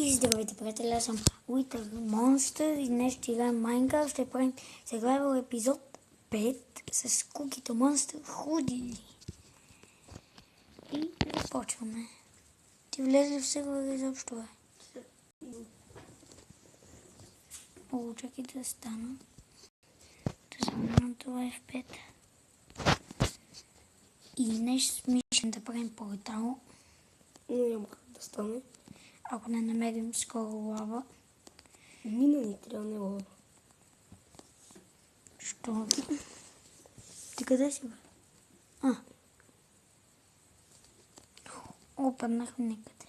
И здравейте, приятели, аз съм Wither Monster и днес ще играем Minecraft. Ще правим survival епизод 5 с Cookie Monster Hoodie. И започваме. Ти влезе в сервера изобщо, бе? О, чакай да стана. Да заменям това F5. И днес мислим да правим портал. Но няма как да стане. Ако не намерим скоро лава. Мина ни трябва не лава. Що? Ти къде си, бе? О, паднах някъде.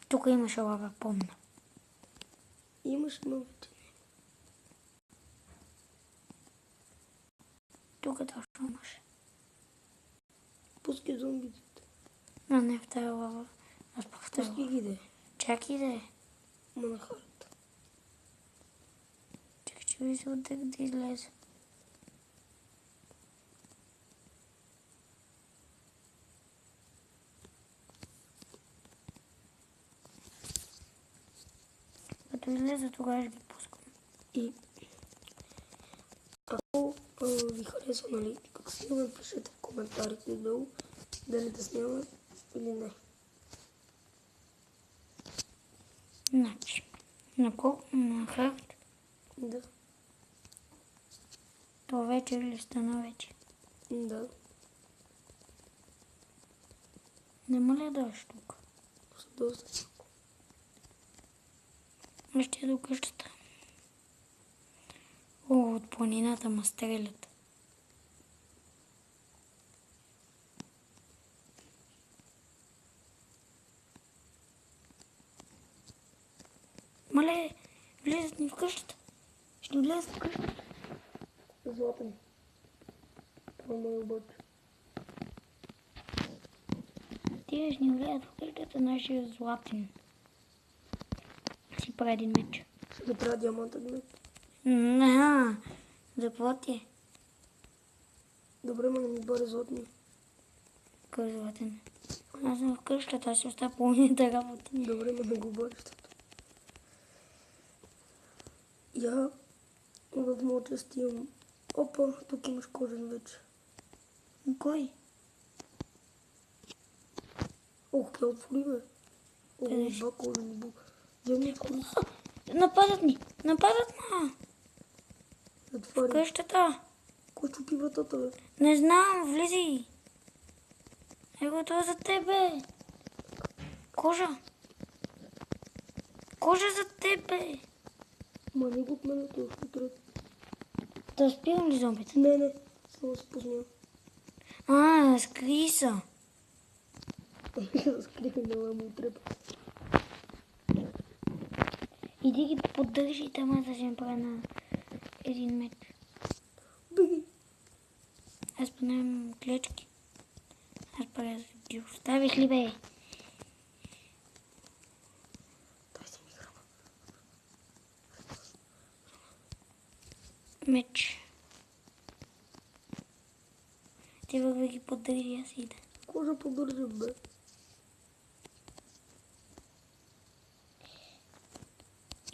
Тук имаше лава, помня. Имаш новите. Тук точно имаше. Пускай зомбитите. Но не в тази лава. Аз пък в тази Пускай лава. ги де. Чакай да е. Ма на харата. Чакай, че ви се отдех да излезе. Като излезе, тогава ще ги пускам. И ако ви хареса, нали, като снимаме, пишете в коментарите долу дали да снимаме или не. Значи, на колко? На хард? Да. То вече ли стана вече? Да. Нема ли да дойдеш тук? Доста. Ще до къщата. О, от планината ма стрелят. Мале, влизат ни в къщата. Ще ни влезат в къщата. Златен. Това мой обаче. Ти ще ни влезат в къщата, нашия златен. Си прави един меч. Ще трябва диамантът меч. Заплати. Добре, ма не ми бъде златни. Кой златен? Аз съм в къщата, аз си оставя половината работа. Добре, ма не го бъдеш. Я в моя част имам. Опа, тук имаш кожен вече. Кой? Ох, тя отвори, бе. Къде Ох, ще? два кожени бук. Вземи отвори. Нападат ни! Нападат ма! Затвори. Къщата! Кой чупи вратата, бе? Не знам, влизи! Его това за тебе! Кожа! Кожа за тебе! Ма не го от мене, той ще отред. Да спирам ли зомбите? Не, само се посмя. Скри са! Скрипи, няма му отрепа. Иди ги поддържи, тама да си направя на един меч. Беги! Аз понемам клечки. Аз правя да ги оставиш ли, бе? Дай си ми храна. Меч. Ти да ги поддържи, аз ида. Кожа поддържа, бе.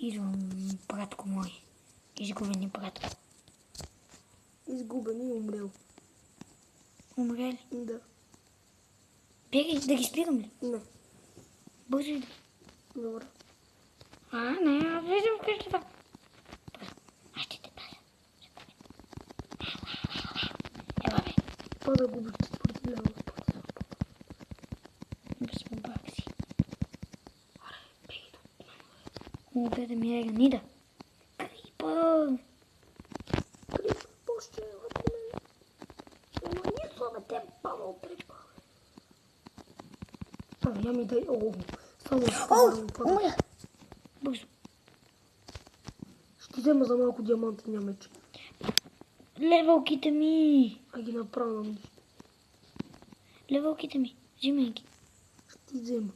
Идвам, братко мой. Изгубени братко. Изгубен и умрел. Умрели? Да. Бегай, да ги спирам ли? Не. Бързо иди. Добре. Не, аз влизам в къщата. Аз ще те пазя. Ела, бе. Пада губиш според ляво. Без бак си. Бегай да ми рега нида. Крипър. Крипър, поще, върху мен. Ама ние слабе те пама отрепа. Я ми дай. Само спадам. Умря. Бързо. Ще взема за малко диамантения меч. Левелките ми. А ги направя на нищо. Левелките ми. Взимай ги. Ще ти взема.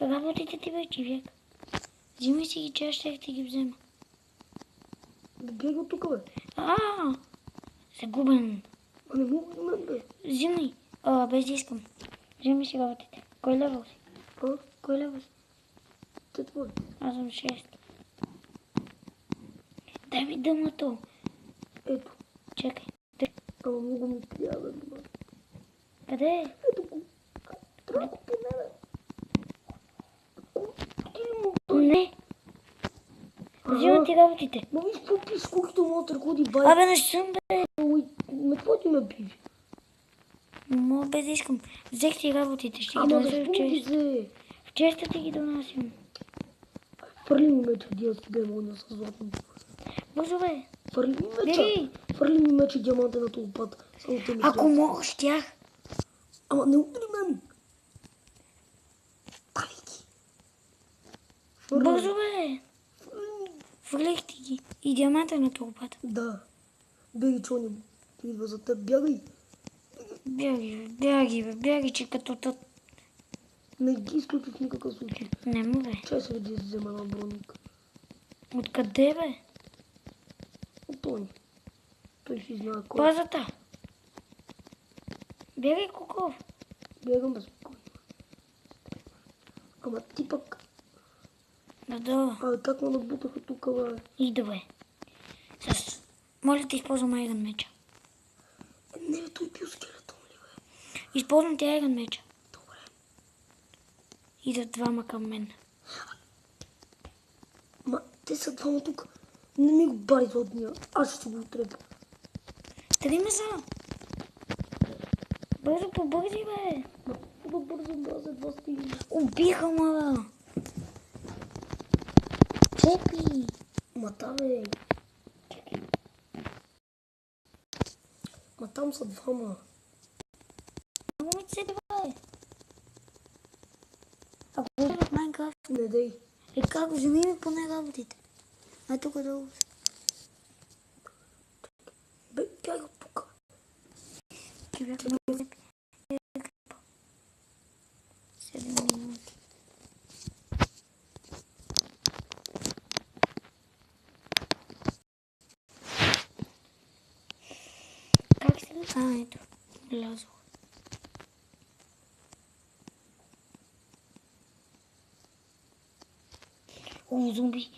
Работите ти вече, век. Взимай си ги, че аз ще ти ги взема. Бягай от тук, бе. Загубен. А не мога да мен, бе. Взимай. Без да искам. Взимай си работите. Кой левел си? Кой левел си? Те твой. Аз съм 6. Дай ми дъмато. Ето. Чакай. Ама много ми трябва, бе. Къде е? Ето го. Трябва да го понеме. Не. Взимам ти работите. Ма виж какво пи с кукито моят ръководи бай. Абе, не съм, бе. Ме какво ти ме пи? Мога без да искам. Взех ти работите. Ще ги Ама донеса защо в ти чест. се? В честа ти ги донасям. Фърли ми меча, диас демона с златното. Бързо, бе. Фърли ми меча. Бери. Фърли ми меча диаманта на този път. Само те ми Ако след. мога, щях. Ама не удари мен. Давай ги. Бързо, бе. Фърлих ти ги. И диаманта на тълпата. Да. Бягай, Чони. Идва за теб. Бягай. Бягай, че като тът. Не ги изключи в никакъв случай. Не му, бе. Чай се да взема на броник. Откъде, бе? От Тони. Той си знае кой. Базата. Бягай, Куков. Бягам безпокойно. Ама ти пък... Да. Абе, как ме набутаха тук, бе? Ида, бе. Моля те, използвам Айрон меча. Не, бе, той бил скелетон ли, бе? Използвам ти Айрон меча. Добре. Идат двама към мен. Ма, те са двама тук. Не ми го бари златния. Аз ще го отрепя. Трима са. Бързо, побързи, бе. Ма, бързо, бързо, два стигни. Убиха ме, бе. Чепи. Ма, та, бе. Ма, там са двама. Много ми се бе. Ако бъде в Майнкрафт, Не дей. как вземи ми поне работите. А тук долу. Бе, бягай от тук. Ти бях много лепи. 7 минути. Как се ето, влязох. О, зомби,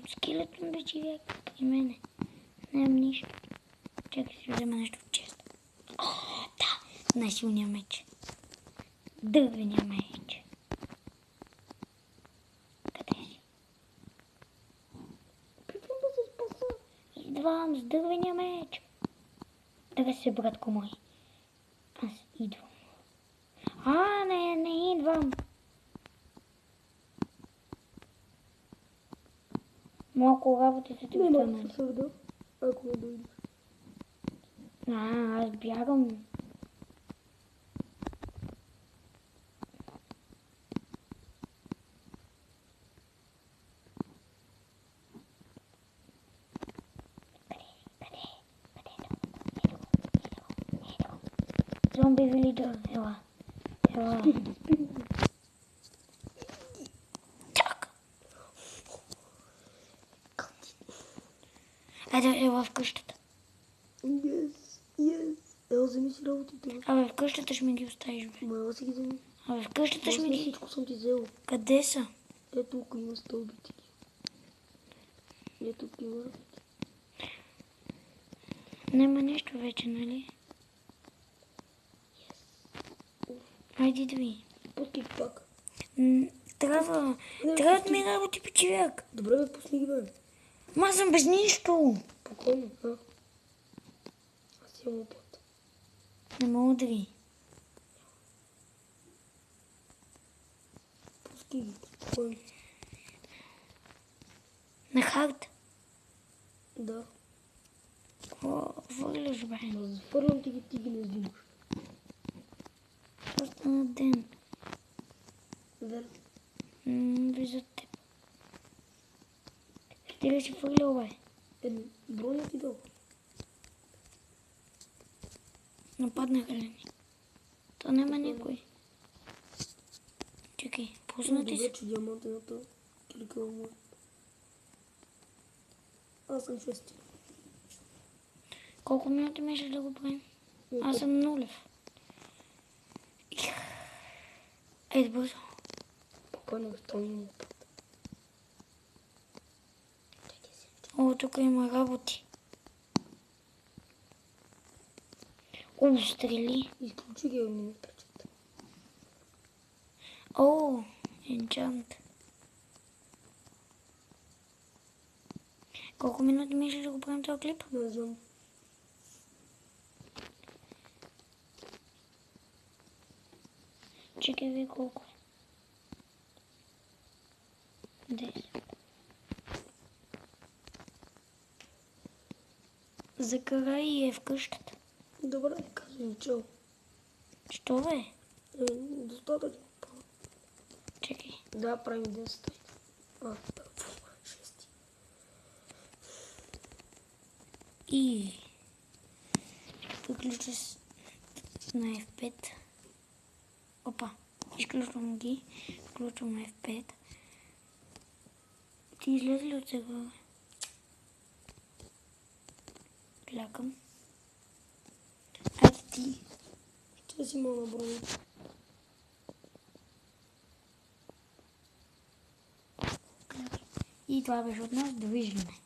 скелетон бе живее при мене. Нямам нищо. Чакай си взема нещо в чест. О, да, най-силния меч. Дървения меч. Къде си? Опитвам да се спаса. Идвам с дървения меч. Дърви се, братко мой. Аз идвам. Не идвам. Малко работите ти Не, ма, останали. се сърда. Ако ме дойдеш. Аз бягам. Зомби вилидър, ела. Чак. Айде, ела в къщата. Yes. Ела, вземи си работите. Бе. Абе, в къщата ще ми ги оставиш, бе. Ма, ела си ги вземи. Абе, в къщата ще ми ги... Всичко съм ти взел. Къде са? Ето, ако има стълбите. Ето, тук има. Нема нещо вече, нали? Айде да ви. Пускай пак. Трябва да ми работи по човек. Добре, бе, пусни ги, бе. Ма съм без нищо. Спокойно, а? Аз имам опит. Не мога да ви. Пускай ги, спокойно. На хард. Да. Какво въгляш, бе? Ма зафърлям ти ги не взимаш. Просто на ден. Верно. Вижда теб. Ти ли си фърлял, бе? Броня ти дал. Нападнаха ли ни? То няма никой. Чакай, Пуснати Добре, са. че диамантената кликава му. Аз съм шести. Колко минути мислиш да го правим? Е, Аз съм нулев. Айде бързо. Спокойно, стойни му път. О, тук има работи. О, стрели. Изключи ги, ми не пречат. О, енчант. Колко минути мислиш да го правим този клип? Не знам. Чекай ви колко е. 10. Закарай и е в къщата. Добре, казвам чел. Що бе? Достатъчно. Чекай. Да, правим 10. А, шести. И приключа на F5. Опа. Изключвам ги. Включвам F5. Ти излезе ли от сега? Лякам. Айде ти. Че си мал на броня. И това беше от нас. Довиждане.